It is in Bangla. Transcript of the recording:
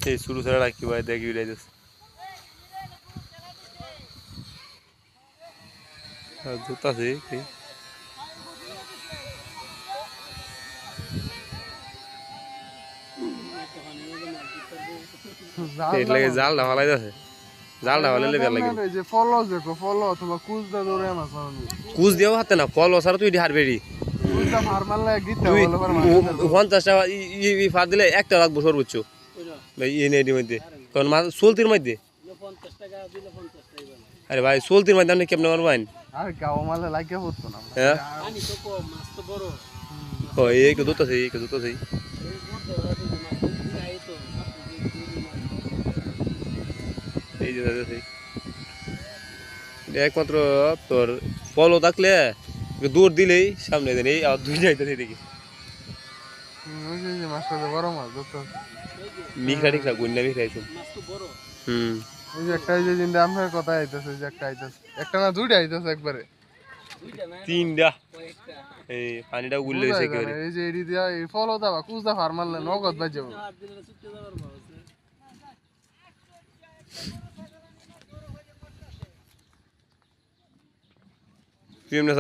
এই শুরু ছাড়া রাখি ভাই দেখি উড়াইতেছে জুতা আছে লাগে জালটা ভালাই আছে জালটা ভালাইলে বের লাগে যে ফলো দেখো ফলো অথবা কুজ দা ধরে মাছ কুজ দিয়েও হাতে না ফল ছাড়া তুই হারবেরি কুজ দা ফার মারলে গিতে তুই বলে পার 50 টাকা ই ফার দিলে একটা রাখবো সর্বোচ্চ ভাই এই নেই মধ্যে কারণ মাছ চলতির মধ্যে 50 টাকা দিলে 50 টাকা আরে ভাই চলতির মধ্যে আপনি কেমনে মারবেন আর গাও মালে লাগে পড়তো না হ্যাঁ পানি তো কম মাছ তো বড় ও এই কে দুটো সেই এই যে দাদা সেই একমাত্র তোর ফলো থাকলে দূর দিলেই সামনে দেন এই আর দুই যাইতেছে দেখি ওই যে মাছটা বড় মাছ ধরতে মিখরা টিখরা গুন্না মিখরাইছো মাছ তো বড় এই যে একটা যে জিন্দা আমার কথা আইতাছে যে একটা আইতাছে একটা না দুইটা আইতাছে একবারে দুইটা না তিনটা কয়েকটা এই পানিটা গুললে হইছে কি এই যে এডি দিয়া এই ফলো দাবা কুজ দা ফার মারলে নগদ বাজ যাবো আর দিলে চুক্তি যাবার ভাব আছে তুই এমনি